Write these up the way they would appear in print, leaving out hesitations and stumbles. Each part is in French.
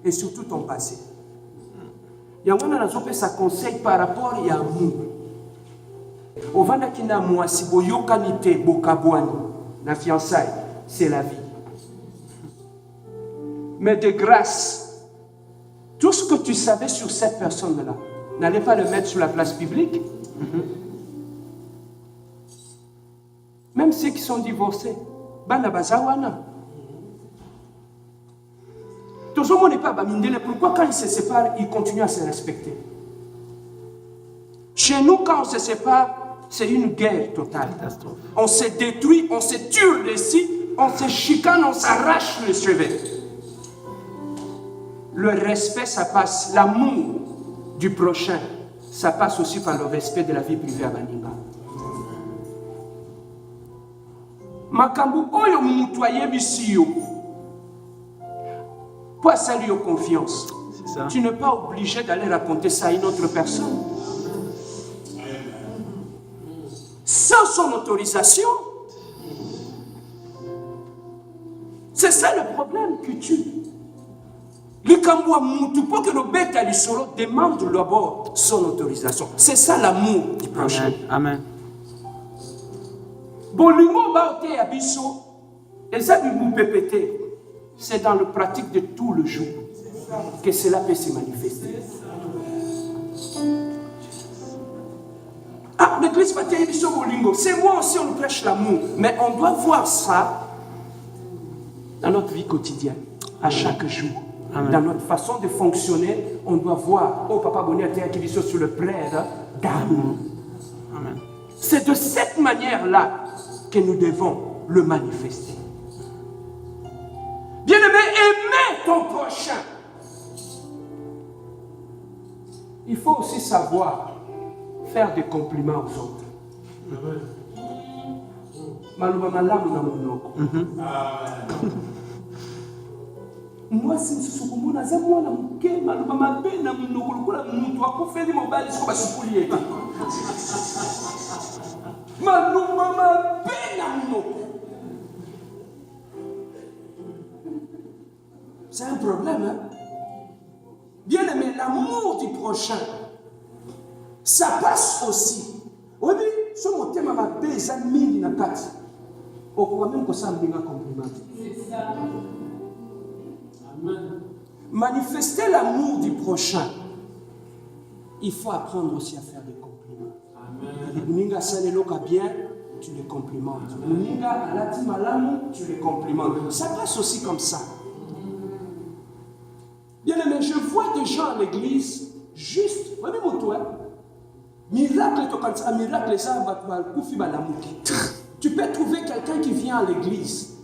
Et surtout ton passé. Il y a un conseil par rapport à l'amour. Au Vandakina Mouassi, Boyokanite, Bokabouani, la fiançaille, c'est la vie. Mais de grâce, tout ce que tu savais sur cette personne-là, n'allez pas le mettre sur la place publique. Même ceux qui sont divorcés, Banabazawana. Tout le monde n'est pas Bamindele. Pourquoi quand ils se séparent, ils continuent à se respecter? Chez nous, quand on se sépare, c'est une guerre totale. On se détruit, on se tue dessus, on se chicane, on s'arrache les cheveux. Le respect, ça passe. L'amour du prochain, ça passe aussi par le respect de la vie privée à Baninga. Makambu oyo mutoye bisiyo. Pour saluer confiance. Tu n'es pas obligé d'aller raconter ça à une autre personne. Sans son autorisation. C'est ça le problème que tu. Le Kamboua Moutou, pour que le bête à l'Isoro demande d'abord son autorisation. C'est ça l'amour du prochain. Amen. Bolingo Baote Abisso, et ça vous pépéter. C'est dans la pratique de tout le jour que cela peut se manifester. Ah, l'église Paté Bisso Bolingo, c'est moi aussi on prêche l'amour, mais on doit voir ça dans notre vie quotidienne, à chaque jour. Amen. Dans notre façon de fonctionner, on doit voir, oh papa Bonnet a été sur le plaid d'amour. C'est de cette manière-là que nous devons le manifester. Bien-aimé, aimez ton prochain. Il faut aussi savoir faire des compliments aux autres. Moi, si je suis comme un zéro, je suis un c'est un problème, hein? Bien aimé, l'amour du prochain, ça passe aussi. Oui, ce mot thème m'a besoin de mille na quatre. On croit même que ça me donne un compliment. C'est ça. Amen. Manifester l'amour du prochain, il faut apprendre aussi à faire des compliments. Amen. Muninga Saneloka bien, tu les complimentes. Muninga Alati Malamu, tu les complimentes. Ça passe aussi comme ça. Bien aimé, je vois des gens à l'église, juste, voyez mon toit, miracle, tu peux trouver quelqu'un qui vient à l'église,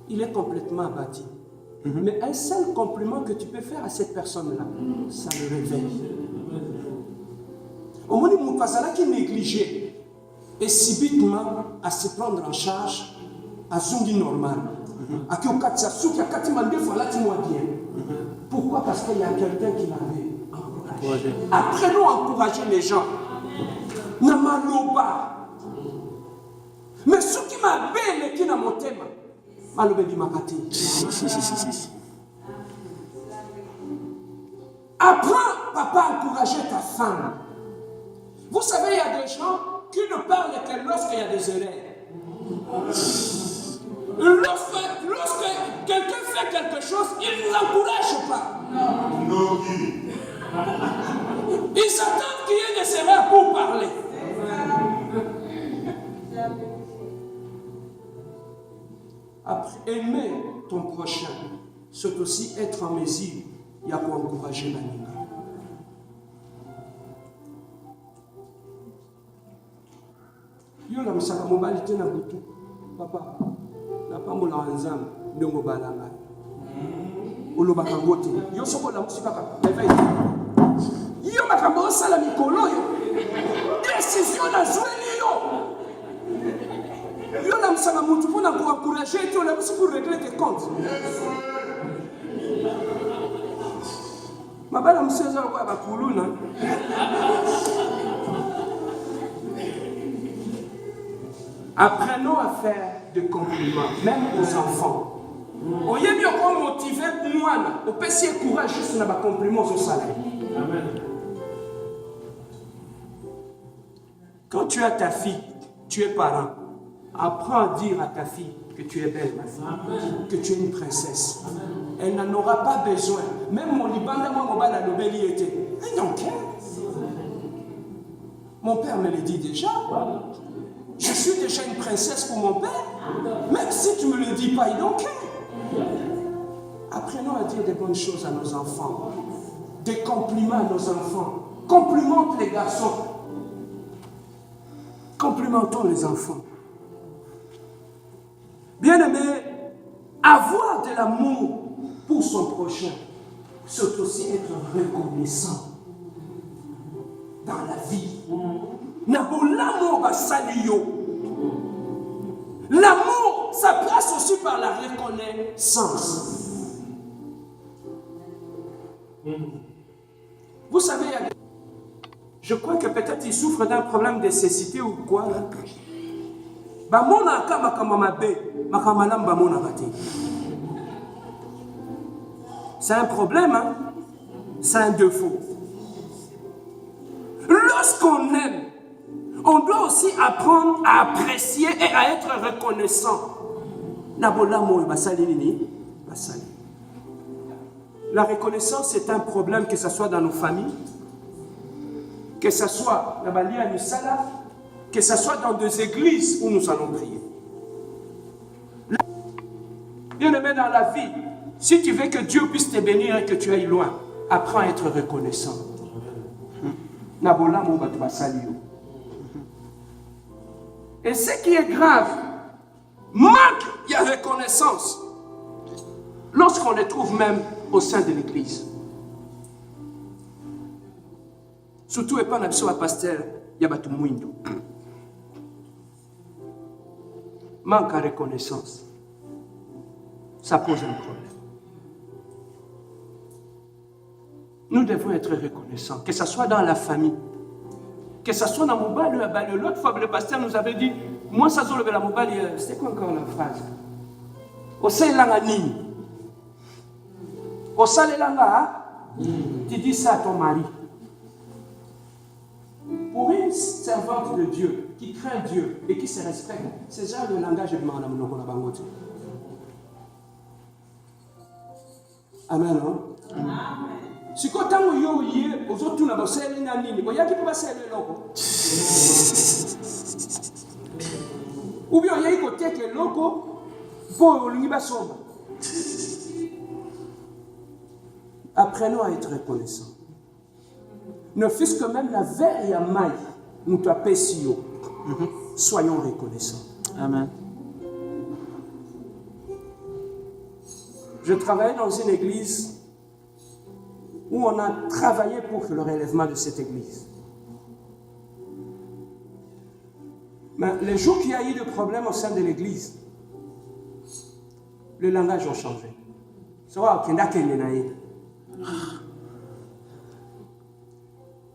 il est complètement abattu. Mais un seul compliment que tu peux faire à cette personne-là, ça le réveille. Au moins, mon pasala qui est négligé, et subitement à se prendre en charge, à Zungi normal. À qui au Katsasou, qui a Katimandé, voilà, tu moi bien. Pourquoi? Parce qu'il y a quelqu'un qui l'avait encouragé. Apprenons à encourager les gens. Namaloba. Mais ce qui m'a belle qui n'a mon thème, Malobe di Makati. Apprends, papa, à encourager ta femme. Vous savez, il y a des gens qui ne parlent que lorsqu'il y a des erreurs. Lorsque quelqu'un fait quelque chose, ils ne l'encouragent pas. Non. Ils attendent qu'il y ait des erreurs pour parler. Après, aimer ton prochain, c'est aussi être en mesure, il y a pour encourager la Ninga. Yo la misaka mobilité na butu, papa. La pambola ensemble, ndongo balanga. Oloba kangote. Yo soko la musika leva yi. Yo makambo sala mikolo yo. Décision na zweli yo. Yo la musaka mutu pour encourager tu la musu pour régler tes comptes. Mabala museza kwa bakuluna. Apprenons à faire des compliments, même aux enfants. Oyebi oko motivé mwana, opesi courage juste na ba compliment au salaire. Amen. Quand tu as ta fille, tu es parent, apprends à dire à ta fille que tu es belle, ma fille, amen, que tu es une princesse. Amen. Elle n'en aura pas besoin. Même mon Libanda, moi, mon bal à l'obéli était. Donc, mon père me le dit déjà. Je suis déjà une princesse pour mon père. Même si tu ne me le dis pas, donc. Apprenons à dire des bonnes choses à nos enfants. Des compliments à nos enfants. Complimente les garçons. Complimentons les enfants. Bien-aimé, avoir de l'amour pour son prochain, c'est aussi être reconnaissant dans la vie. L'amour, ça passe aussi par la reconnaissance. Vous savez, je crois que peut-être il souffre d'un problème de cécité ou quoi. C'est un problème, hein? C'est un défaut. Lorsqu'on aime, on doit aussi apprendre à apprécier et à être reconnaissant. La reconnaissance est un problème, que ce soit dans nos familles, que ce soit que ce soit dans des églises où nous allons prier. Bien-aimé dans la vie, si tu veux que Dieu puisse te bénir et que tu ailles loin, apprends à être reconnaissant. Et ce qui est grave, manque de reconnaissance lorsqu'on les trouve même au sein de l'église. Surtout, et pas un pasteur, il y a un mouindo. Manque de reconnaissance. Ça pose un problème. Nous devons être reconnaissants, que ce soit dans la famille, que ce soit dans mon bal. L'autre fois, le pasteur nous avait dit, moi, ça se la mobile, c'était quoi encore la phrase? Au sein langa nini? Au sein langa, tu dis ça à ton mari. Pour une servante de Dieu, qui craint Dieu et qui se respecte, c'est genre le langage de Madame Nokola Bangote. Amen. Amen. Si tu as un yo yé, aux autres, tu n'as pas celle ni nini. Il y a qui peut passer le loco. Ou bien il y a qui côté que loco pour l'unibason. Apprenons à être reconnaissants. Ne fût-ce que même la veille à maille, nous t'apprécions. Soyons reconnaissants. Amen. Je travaillais dans une église où on a travaillé pour le relèvement de cette église. Mais les jours qu'il y a eu de problèmes au sein de l'église, le langage a changé. C'est vrai qu'il y a des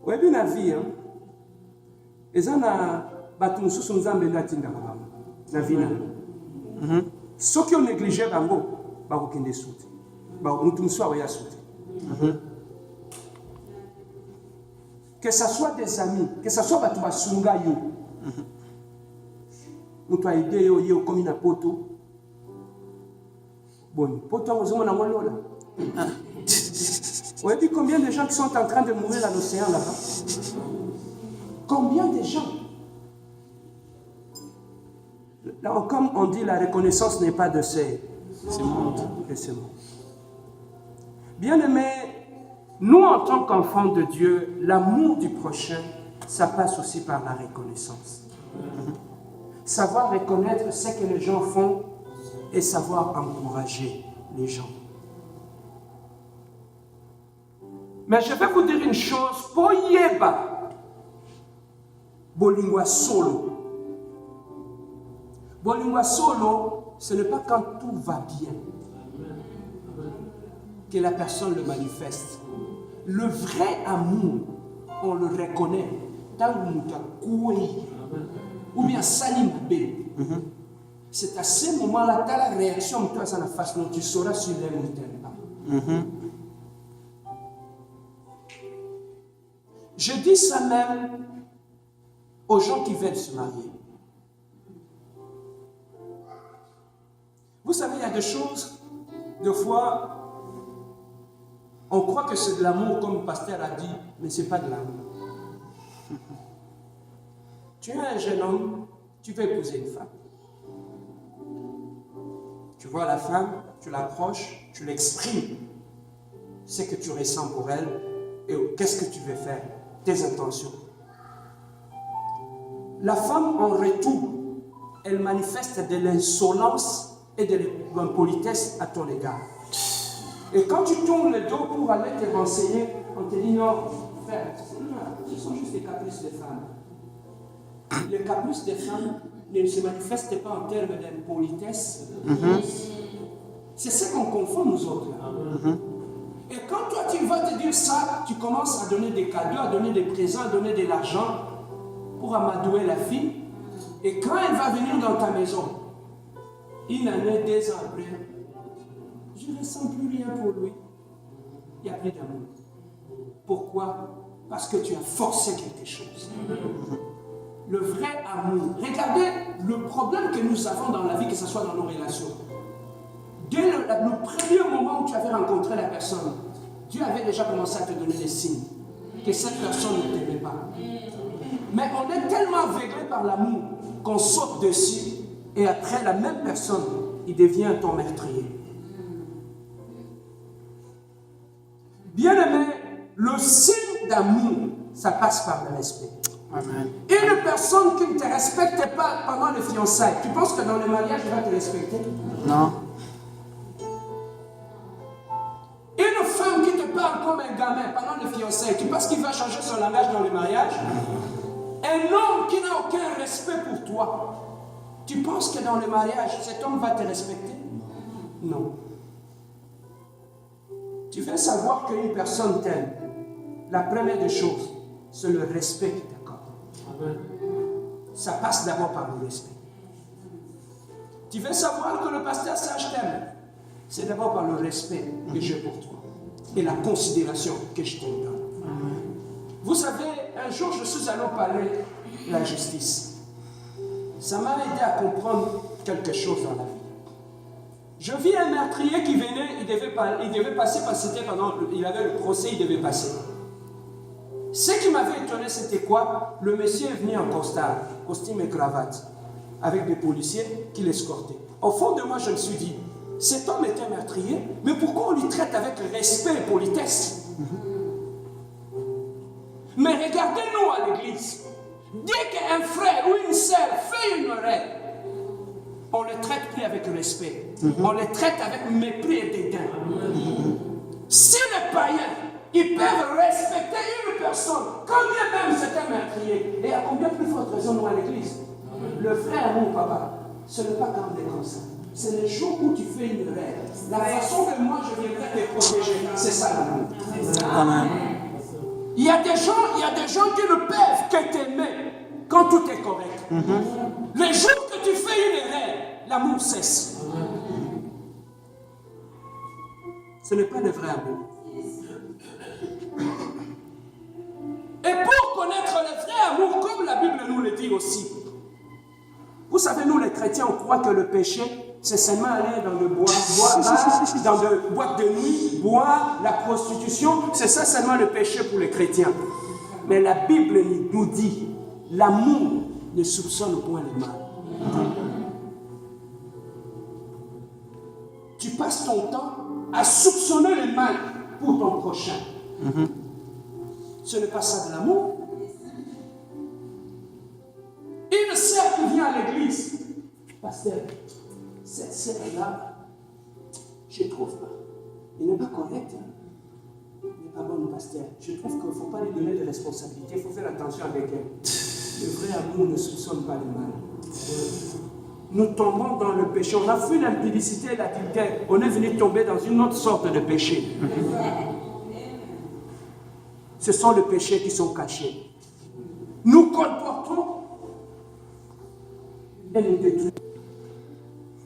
oui, bien la vie, hein. Et ça, on sous son zambe la vie. Ceux qui ont négligé, que ce soit des amis, que ce soit Batuba Sungayo, nous avons aidé yo comme une poto. Bon, poto, on a là. Vous avez vu combien de gens qui sont en train de mourir dans l'océan là-bas? Combien de gens? Là, comme on dit, la reconnaissance n'est pas de ce monde. Bien-aimés, nous en tant qu'enfants de Dieu, l'amour du prochain, ça passe aussi par la reconnaissance. Savoir reconnaître ce que les gens font et savoir encourager les gens. Mais je vais vous dire une chose, Boyeba, Bolingwa solo. Bolingwa solo, ce n'est pas quand tout va bien que la personne le manifeste. Le vrai amour, on le reconnaît. Tant que nous ou bien Salim B. c'est à ce moment-là, tu as la réaction, toi, ça la face, non, tu sauras si tu l'aimes ou tu n'aimes pas. Je dis ça même aux gens qui veulent se marier. Vous savez, il y a des choses, des fois, on croit que c'est de l'amour, comme le pasteur a dit, mais ce n'est pas de l'amour. Tu es un jeune homme, tu veux épouser une femme. Tu vois la femme, tu l'approches, tu l'exprimes, ce que tu ressens pour elle et qu'est-ce que tu veux faire, tes intentions. La femme, en retour, elle manifeste de l'insolence et de l'impolitesse à ton égard. Et quand tu tournes le dos pour aller te renseigner, on te dit non, frère, ce sont juste des caprices de femmes. Les caprices des femmes ne se manifestent pas en termes d'impolitesse. C'est ce qu'on confond nous autres. Et quand toi tu vas te dire ça, tu commences à donner des cadeaux, à donner des présents, à donner de l'argent pour amadouer la fille. Et quand elle va venir dans ta maison, une année, 2 ans après, je ne ressens plus rien pour lui. Il n'y a plus d'amour. Pourquoi? Parce que tu as forcé quelque chose. Le vrai amour. Regardez le problème que nous avons dans la vie, que ce soit dans nos relations. Dès le premier moment où tu avais rencontré la personne, Dieu avait déjà commencé à te donner des signes que cette personne ne t'aimait pas. Mais on est tellement aveuglé par l'amour qu'on saute dessus et après la même personne, il devient ton meurtrier. Bien-aimé, le signe d'amour, ça passe par le respect. Amen. Une personne qui ne te respecte pas pendant les fiançailles, tu penses que dans le mariage, il va te respecter? Non. Une femme qui te parle comme un gamin pendant les fiançailles, tu penses qu'il va changer son langage dans le mariage? Un homme qui n'a aucun respect pour toi, tu penses que dans le mariage, cet homme va te respecter? Non. Tu veux savoir qu'une personne t'aime. La première des choses, c'est le respect qu'il t'accorde. Ça passe d'abord par le respect. Tu veux savoir que le pasteur Sage t'aime. C'est d'abord par le respect que j'ai pour toi et la considération que je te donne. Vous savez, un jour je suis allé parler de la justice. Ça m'a aidé à comprendre quelque chose dans la vie. Je vis un meurtrier qui venait, il devait passer parce que c'était pendant, il avait le procès, il devait passer. Ce qui m'avait étonné, c'était quoi? Le monsieur est venu en costard, costume et cravate, avec des policiers qui l'escortaient. Au fond de moi, je me suis dit, cet homme était meurtrier, mais pourquoi on lui traite avec respect et politesse? Mais regardez-nous à l'église. Dès qu'un frère ou une sœur fait une erreur, on ne les traite plus avec respect. On les traite avec mépris et dédain. Si les païens, ils peuvent respecter une personne, combien même c'est un meurtrier, et à combien plus forte raison nous à l'église? Le frère, mon papa, ce n'est pas quand on est comme ça. C'est le jour où tu fais une erreur. La façon que moi je viendrai te protéger, c'est ça l'amour. Amen. Il y a des gens qui ne peuvent que t'aimer quand tout est correct. Le jour que tu fais une erreur, l'amour cesse. Ce n'est pas le vrai amour. Et pour connaître le vrai amour, comme la Bible nous le dit aussi, vous savez, nous les chrétiens, on croit que le péché, c'est seulement aller dans le bois, dans de boîtes de nuit, boire, la prostitution, c'est ça seulement le péché pour les chrétiens. Mais la Bible nous dit, l'amour ne soupçonne point le mal. Tu passes ton temps à soupçonner le mal pour ton prochain. Ce n'est pas ça de l'amour. Une sœur qui vient à l'église, pasteur, cette sœur-là, je ne trouve pas. Elle n'est pas correcte. Elle n'est pas bonne, pasteur. Je trouve qu'il ne faut pas lui donner de responsabilité. Il faut faire attention avec elle. Le vrai amour ne soupçonne pas le mal. Nous tombons dans le péché. On a fait l'impudicité et l'adultère. On est venu tomber dans une autre sorte de péché. Ce sont les péchés qui sont cachés. Nous colportons et nous détruisons.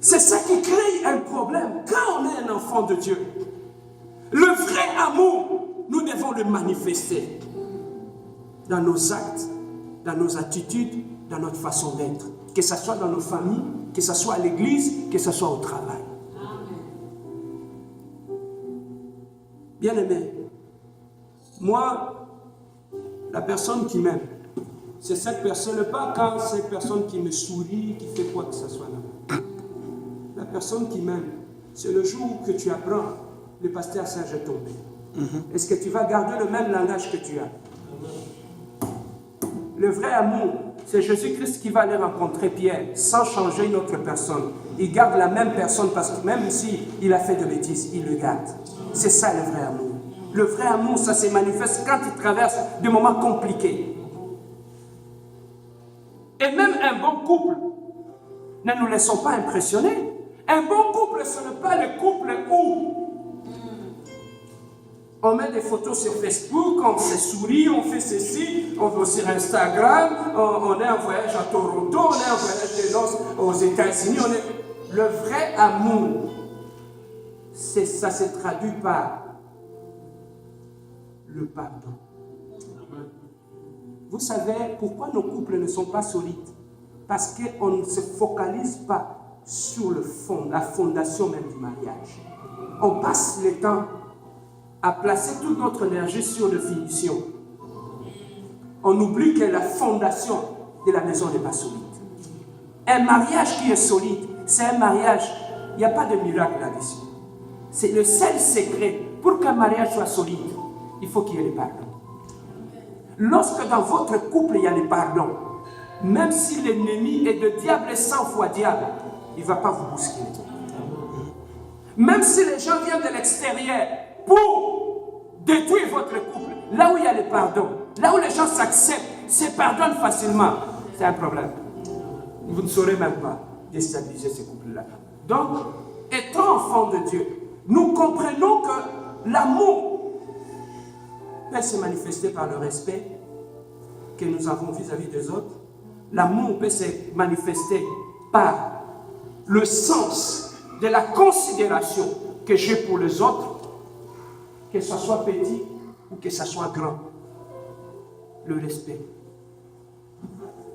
C'est ça qui crée un problème quand on est un enfant de Dieu. Le vrai amour, nous devons le manifester dans nos actes, dans nos attitudes, dans notre façon d'être. Que ce soit dans nos familles, que ce soit à l'église, que ce soit au travail. Bien-aimé, moi, la personne qui m'aime, c'est cette personne, pas quand cette personne qui me sourit, qui fait quoi que ce soit là. La personne qui m'aime, c'est le jour que tu apprends, le pasteur Serge est tombé. Est-ce que tu vas garder le même langage que tu as? Le vrai amour, c'est Jésus-Christ qui va aller rencontrer Pierre sans changer une autre personne. Il garde la même personne parce que même s'il a fait de bêtises, il le garde. C'est ça le vrai amour. Le vrai amour, ça se manifeste quand il traverse des moments compliqués. Et même un bon couple, ne nous laissons pas impressionner. Un bon couple, ce n'est pas le couple où on met des photos sur Facebook, on se sourit, on fait ceci, on va sur Instagram, on est en voyage à Toronto, on est en voyage de noces aux États-Unis. Le vrai amour, ça se traduit par le pardon. Vous savez pourquoi nos couples ne sont pas solides? Parce qu'on ne se focalise pas sur le fond, la fondation même du mariage. On passe le temps à placer toute notre énergie sur les finitions. On oublie que la fondation de la maison n'est pas solide. Un mariage qui est solide, c'est un mariage, il n'y a pas de miracle là-dessus. C'est le seul secret. Pour qu'un mariage soit solide, il faut qu'il y ait le pardon. Lorsque dans votre couple il y a le pardon, même si l'ennemi est de diable 100 fois diable, il ne va pas vous bousculer. Même si les gens viennent de l'extérieur pour détruire votre couple, là où il y a le pardon, là où les gens s'acceptent, se pardonnent facilement, c'est un problème. Vous ne saurez même pas déstabiliser ce couple-là. Donc, étant enfants de Dieu, nous comprenons que l'amour peut se manifester par le respect que nous avons vis-à-vis des autres. L'amour peut se manifester par le sens de la considération que j'ai pour les autres, que ce soit petit ou que ce soit grand. Le respect.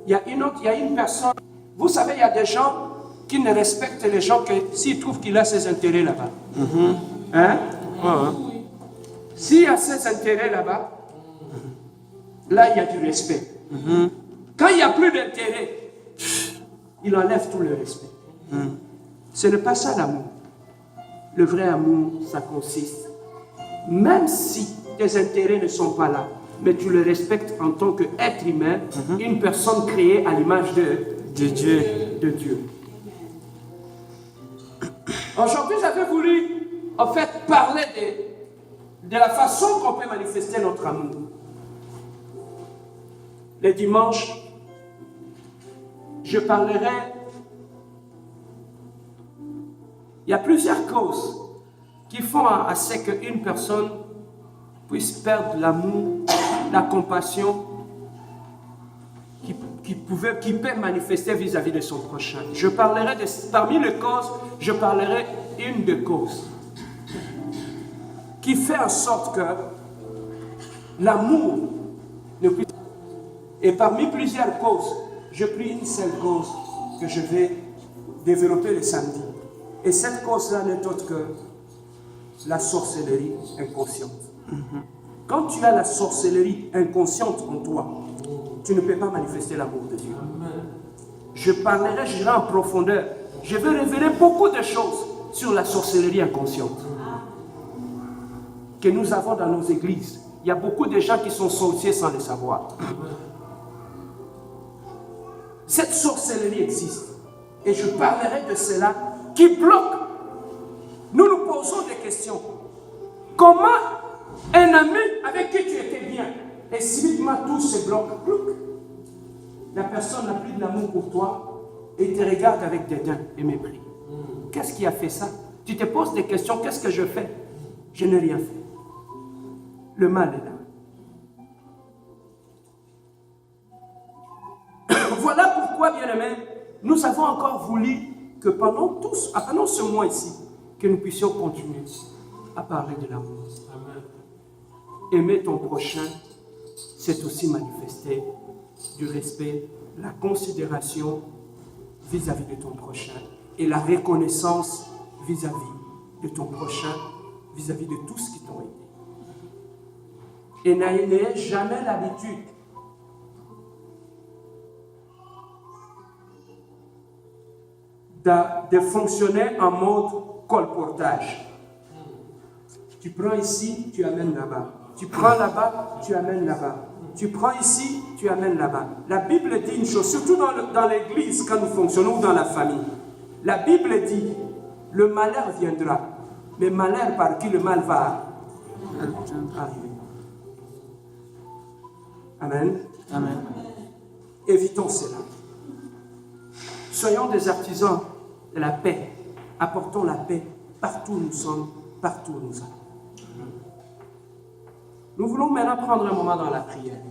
Il y a une personne, vous savez, il y a des gens qui ne respectent les gens que s'ils trouvent qu'il a ses intérêts là-bas. Hein? S'il y a ses intérêts là-bas, là il y a du respect. Quand il n'y a plus d'intérêt, il enlève tout le respect. Ce n'est pas ça l'amour. Le vrai amour, ça consiste, même si tes intérêts ne sont pas là, mais tu le respectes en tant qu'être humain, une personne créée à l'image de Dieu. Aujourd'hui, j'avais voulu, en fait, parler de la façon qu'on peut manifester notre amour. Les dimanches, je parlerai. Il y a plusieurs causes qui font à ce qu'une personne puisse perdre l'amour, la compassion qui peut manifester vis-à-vis de son prochain. Je parlerai parmi les causes, je parlerai une des causes qui fait en sorte que l'amour ne puisse. Et parmi plusieurs causes, je pris une seule cause que je vais développer le samedi. Et cette cause-là n'est autre que la sorcellerie inconsciente. Quand tu as la sorcellerie inconsciente en toi, tu ne peux pas manifester l'amour de Dieu. Je parlerai, j'irai en profondeur. Je vais révéler beaucoup de choses sur la sorcellerie inconsciente que nous avons dans nos églises. Il y a beaucoup de gens qui sont sorciers sans le savoir. Cette sorcellerie existe. Et je parlerai de cela qui bloque. Nous nous posons des questions. Comment un ami avec qui tu étais bien, et subitement tout se bloque, la personne n'a plus de l'amour pour toi et te regarde avec dédain et mépris. Qu'est-ce qui a fait ça? Tu te poses des questions, qu'est-ce que je fais? Je n'ai rien fait. Le mal est là. Voilà pourquoi, bien-aimés, nous avons encore voulu que pendant ce mois ici, que nous puissions continuer à parler de l'amour. Aimer ton prochain, c'est aussi manifester du respect, la considération vis-à-vis de ton prochain et la reconnaissance vis-à-vis de ton prochain, vis-à-vis de tous qui t'ont aidé. Et n'ayez jamais l'habitude de fonctionner en mode colportage. Tu prends ici, tu amènes là-bas. Tu prends là-bas, tu amènes là-bas. Tu prends ici, tu amènes là-bas. La Bible dit une chose, surtout dans l'église, quand nous fonctionnons dans la famille. La Bible dit, le malheur viendra, mais malheur par qui le mal va arriver. Amen. Amen. Évitons cela. Soyons des artisans de la paix. Apportons la paix partout où nous sommes, partout où nous allons. Nous voulons maintenant prendre un moment dans la prière.